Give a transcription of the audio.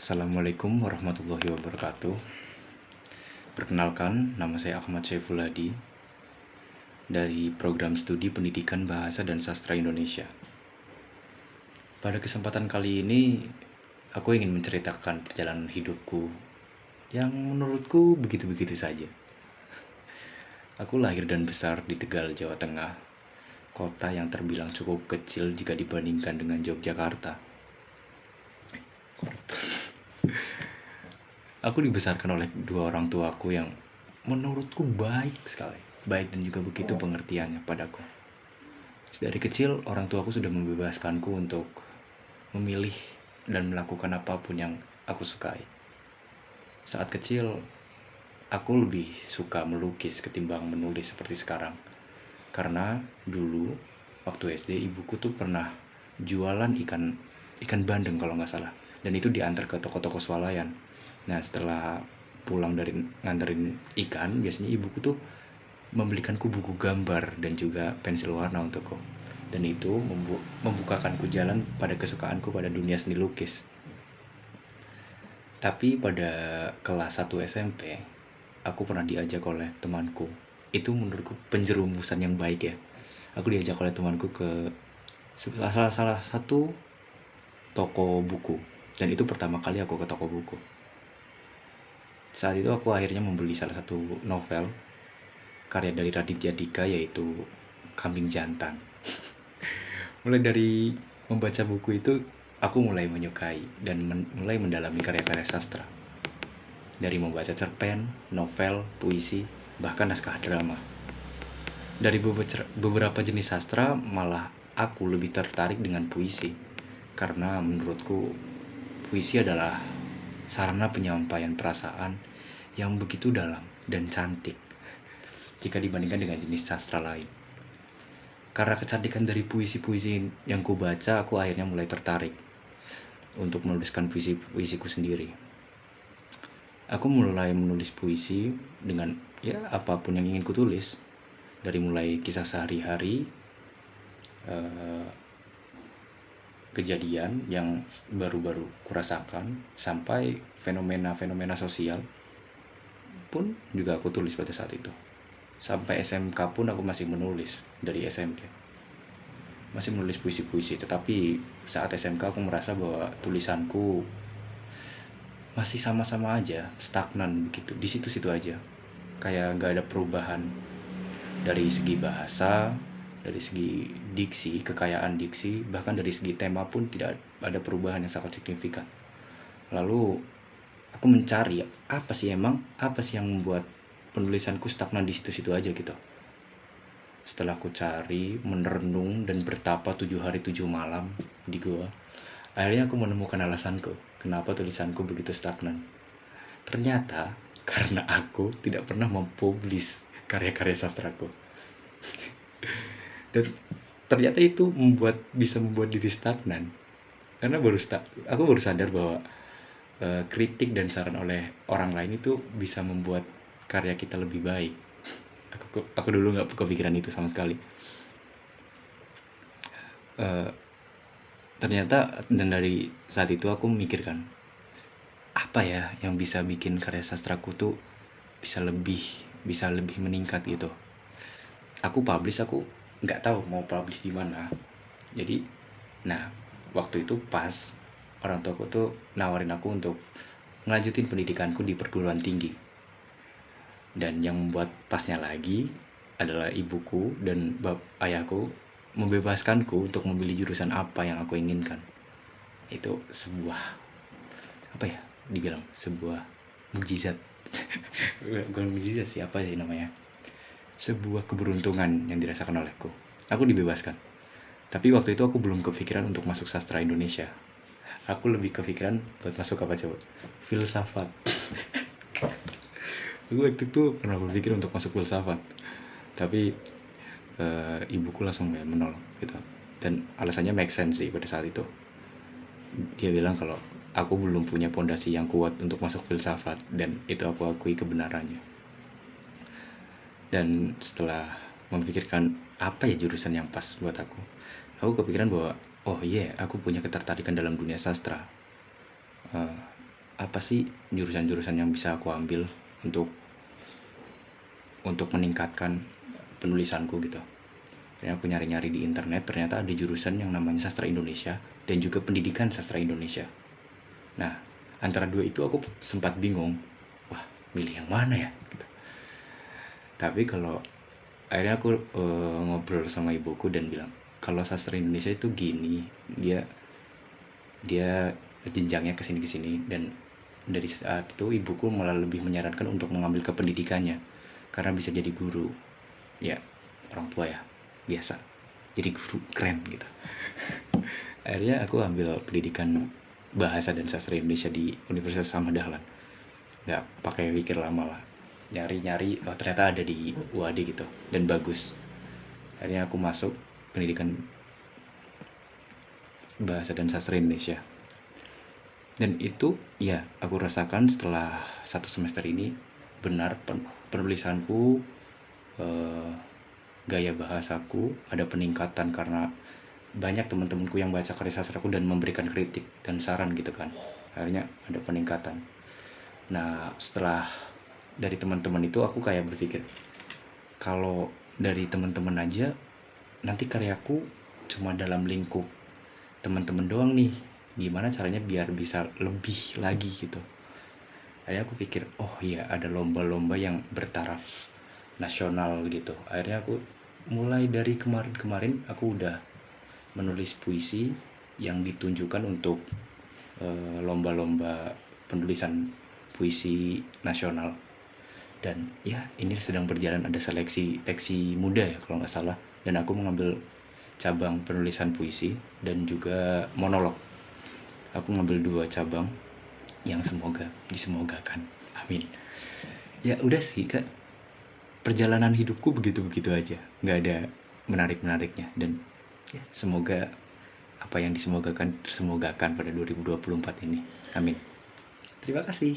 Assalamualaikum warahmatullahi wabarakatuh. Perkenalkan, nama saya Ahmad Syaiful Hadi dari Program Studi Pendidikan Bahasa dan Sastra Indonesia. Pada kesempatan kali ini, aku ingin menceritakan perjalanan hidupku yang menurutku begitu-begitu saja. Aku lahir dan besar di Tegal, Jawa Tengah, kota yang terbilang cukup kecil jika dibandingkan dengan Yogyakarta. Aku dibesarkan oleh dua orang tuaku yang menurutku baik sekali. Baik dan juga begitu pengertiannya padaku. Dari kecil, orang tuaku sudah membebaskanku untuk memilih dan melakukan apapun yang aku sukai. Saat kecil, aku lebih suka melukis ketimbang menulis seperti sekarang. Karena dulu, waktu SD, ibuku tuh pernah jualan ikan bandeng kalau nggak salah. Dan itu diantar ke toko-toko swalayan. Nah, setelah pulang dari nganterin ikan, biasanya ibuku tuh membelikanku buku gambar dan juga pensil warna untukku. Dan itu membukakanku jalan pada kesukaanku pada dunia seni lukis. Tapi pada kelas 1 SMP, aku pernah diajak oleh temanku. Itu menurutku penjerumusan yang baik ya. Aku diajak oleh temanku ke salah satu toko buku. Dan itu pertama kali aku ke toko buku. Saat itu aku akhirnya membeli salah satu novel karya dari Raditya Dika, yaitu Kambing Jantan. Mulai dari membaca buku itu, aku mulai menyukai dan mulai mendalami karya-karya sastra. Dari membaca cerpen, novel, puisi, bahkan naskah drama. Dari beberapa jenis sastra, malah aku lebih tertarik dengan puisi. Karena menurutku, puisi adalah sarana penyampaian perasaan yang begitu dalam dan cantik jika dibandingkan dengan jenis sastra lain. Karena kecantikan dari puisi-puisi yang ku baca, aku akhirnya mulai tertarik untuk menuliskan puisiku sendiri. Aku mulai menulis puisi dengan apapun yang ingin kutulis, dari mulai kisah sehari-hari, kejadian yang baru-baru kurasakan, sampai fenomena-fenomena sosial pun juga aku tulis pada saat itu. Sampai SMK pun aku masih menulis. Dari SMP masih menulis puisi-puisi, tetapi saat SMK aku merasa bahwa tulisanku masih sama-sama aja, stagnan begitu, di situ-situ aja, kayak gak ada perubahan dari segi bahasa, dari segi diksi, kekayaan diksi, bahkan dari segi tema pun tidak ada perubahan yang sangat signifikan. Lalu aku mencari apa sih yang membuat penulisanku stagnan di situ-situ aja gitu. Setelah aku cari, merenung dan bertapa 7 hari 7 malam di gua, akhirnya aku menemukan alasanku kenapa tulisanku begitu stagnan. Ternyata karena aku tidak pernah mempublish karya-karya sastraku. Dan ternyata itu bisa membuat diri stagnan. Karena aku baru sadar bahwa kritik dan saran oleh orang lain itu bisa membuat karya kita lebih baik. Aku dulu nggak kepikiran itu sama sekali. Ternyata, dan dari saat itu aku memikirkan, apa ya yang bisa bikin karya sastraku tuh bisa lebih meningkat gitu. Aku nggak tahu mau publish di mana. Jadi, waktu itu pas orang tuaku tuh nawarin aku untuk ngelanjutin pendidikanku di perguruan tinggi. Dan yang membuat pasnya lagi adalah ibuku dan ayahku membebaskanku untuk memilih jurusan apa yang aku inginkan. Itu sebuah sebuah mukjizat. Bukan mukjizat sih, apa sih namanya, sebuah keberuntungan yang dirasakan olehku. Aku dibebaskan. Tapi waktu itu aku belum kepikiran untuk masuk sastra Indonesia. Aku lebih kepikiran buat masuk apa coba? Filsafat. Aku waktu itu pernah berpikir untuk masuk filsafat, tapi ibuku langsung menolak gitu. Dan alasannya make sense sih pada saat itu. Dia bilang kalau aku belum punya pondasi yang kuat untuk masuk filsafat, dan itu aku akui kebenarannya. Dan setelah memikirkan apa ya jurusan yang pas buat aku kepikiran bahwa aku punya ketertarikan dalam dunia sastra. apa sih jurusan-jurusan yang bisa aku ambil untuk meningkatkan penulisanku gitu. Dan aku nyari-nyari di internet, ternyata ada jurusan yang namanya Sastra Indonesia dan juga Pendidikan Sastra Indonesia. Nah, antara dua itu aku sempat bingung, wah milih yang mana ya gitu. Tapi kalau akhirnya aku ngobrol sama ibuku dan bilang, kalau sastra Indonesia itu gini, dia jenjangnya kesini kesini, dan dari saat itu ibuku malah lebih menyarankan untuk mengambil ke pendidikannya karena bisa jadi guru. Ya, orang tua ya, biasa jadi guru keren gitu. Akhirnya aku ambil pendidikan bahasa dan sastra Indonesia di Universitas Ahmad Dahlan. Nggak pakai pikir lama lah, nyari-nyari, oh ternyata ada di UAD gitu dan bagus. Akhirnya aku masuk pendidikan bahasa dan sastra Indonesia. Dan itu ya aku rasakan setelah 1 semester ini, benar penulisanku, gaya bahasaku ada peningkatan karena banyak teman-temanku yang baca karya sastraku dan memberikan kritik dan saran gitu kan. Akhirnya ada peningkatan. Nah, setelah dari teman-teman itu aku kayak berpikir, kalau dari teman-teman aja nanti karyaku cuma dalam lingkup teman-teman doang nih, gimana caranya biar bisa lebih lagi gitu. Akhirnya aku pikir, oh iya ada lomba-lomba yang bertaraf nasional gitu. Akhirnya aku mulai dari kemarin aku udah menulis puisi yang ditunjukkan untuk lomba-lomba penulisan puisi nasional. Dan ya ini sedang berjalan, ada seleksi muda ya kalau nggak salah, dan aku mengambil cabang penulisan puisi dan juga monolog. Aku ngambil 2 cabang yang semoga disemogakan, amin. Ya udah sih Kak, perjalanan hidupku begitu-begitu aja, nggak ada menarik-menariknya, dan ya, semoga apa yang disemogakan tersemogakan pada 2024 ini, amin. Terima kasih.